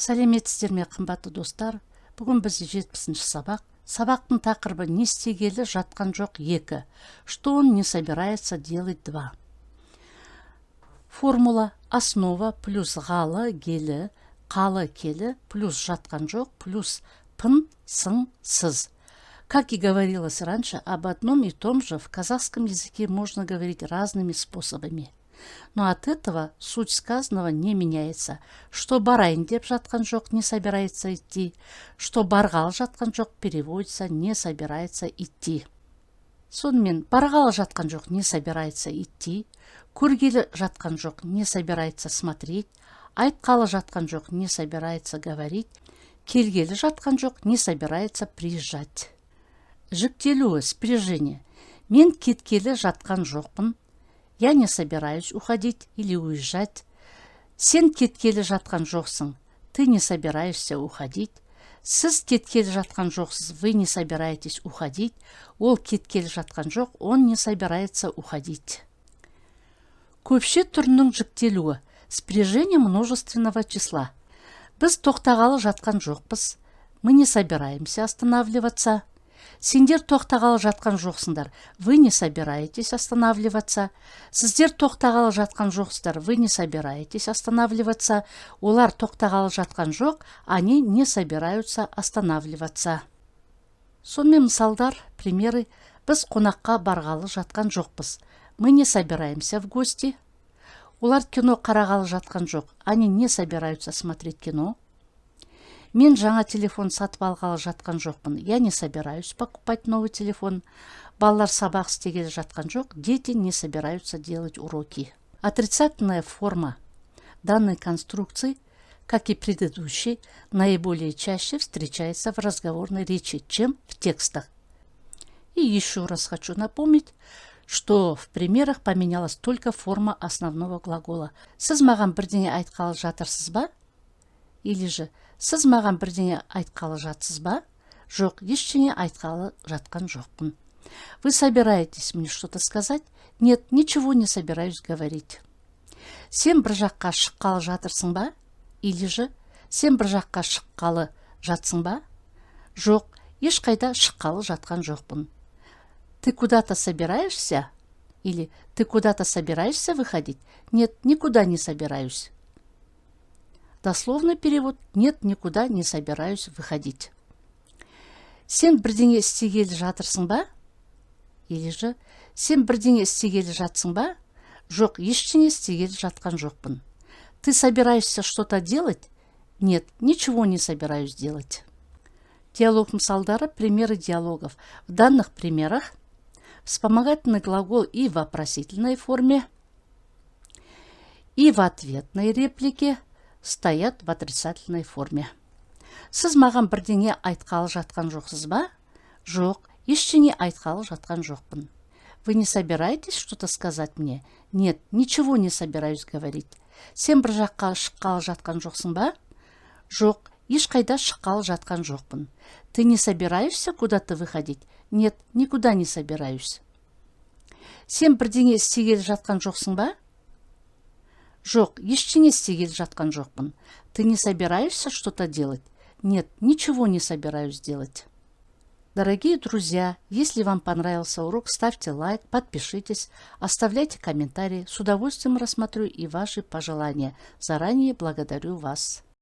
Сәлеметсіздер ме, қымбатты достар? Бүгін бізде 70-ші сабақ. Сабақтың тақырыбы не істегелі жатқан жоқ 2. Что он не собирается делать 2. Формула основа плюс ғалы гелі, қалы келі плюс жатқан жоқ плюс пын, сын, сыз. Как и говорилось раньше, об одном и том же в казахском языке можно говорить разными способами. Но от этого суть сказанного не меняется. Что барайын деп жатқан жоқ не собирается идти, что барғалы жатқан жоқ переводится не собирается идти. Сонымен барғалы жатқан жоқ не собирается идти, көргелі жатқан жоқ не собирается смотреть, айтқалы жатқан жоқ не собирается говорить, келгелі жатқан жоқ не собирается приезжать. Жүктелуі спряжение. Мен кеткелі жатқан жоқпын. Я не собираюсь уходить или уезжать. Сен кеткелі жатқан жоқсың. Ты не собираешься уходить. Сіз кеткелі жатқан жоқсыз. Вы не собираетесь уходить. Ол кеткелі жатқан жоқ. Он не собирается уходить. Көпше түрінің жүктелуі. Спряжение множественного числа. Біз тоқтағалы жатқан жоқпыз. Мы не собираемся останавливаться. Сендер тоқтағалы жатқан жоқсыңдар. Вы не собираетесь останавливаться. Сіздер тоқтағалы жатқан жоқсыздар. Вы не собираетесь останавливаться. Олар тоқтағалы жатқан жоқ. Они не собираются останавливаться. Сонымен мысалдар, примеры. Біз қонаққа барғалы жатқан жоқпыз. Мы не собираемся в гости. Олар кино қарағалы жатқан жоқ. Они не собираются смотреть кино. Мен жаңа телефон сатып алғалы жатқан жоқпын. Я не собираюсь покупать новый телефон. Балалар сабақ істегелі жатқан жоқ. Дети не собираются делать уроки. Отрицательная форма данной конструкции, как и предыдущей, наиболее чаще встречается в разговорной речи, чем в текстах. И еще раз хочу напомнить, что в примерах поменялась только форма основного глагола. Сіз маған бірдеңе айтқалы жатырсыз ба? Или же сіз маған бірдеңе айтқалы жатсыз ба? Жоқ, ештеңе айтқалы жатқан жоқпын. Вы собираетесь мне что-то сказать? Нет, ничего не собираюсь говорить. Сен бір жаққа шыққалы жатырсың ба? Или же сен бір жаққа шыққалы жатсың ба? Жоқ, ешқайда шыққалы жатқан жоқпын. Ты куда-то собираешься? Или ты куда-то собираешься выходить? Нет, никуда не собираюсь. Дословный перевод: нет, никуда не собираюсь выходить. Сен бірдеңе істегелі жатырсың ба? Или же сен бірдеңе істегелі жатсың ба? Жоқ, ештеңе істегелі жатқан жоқпын. Ты собираешься что-то делать? Нет, ничего не собираюсь делать. Диалог мысалдары, примеры диалогов. В данных примерах вспомогательный глагол и в вопросительной форме, и в ответной реплике стоят в отрицательной форме. Сіз маған бірдеңе айтқалы жатқан жоқсыз ба? Жоқ, ештеңе айтқалы жатқан жоқпын. Вы не собираетесь что-то сказать мне? Нет, ничего не собираюсь говорить. Сен бір жаққа шыққалы жатқан жоқсың ба? Жоқ, ешқайда шыққалы жатқан жоқпын. Ты не собираешься куда-то выходить? Нет, никуда не собираюсь. Сен бірдеңе істегелі жатқан жоқсың ба? Жоқ, ештеңе істегелі жатқан жоқпын. Ты не собираешься что-то делать? Нет, ничего не собираюсь делать. Дорогие друзья, если вам понравился урок, ставьте лайк, подпишитесь, оставляйте комментарии. С удовольствием рассмотрю и ваши пожелания. Заранее благодарю вас.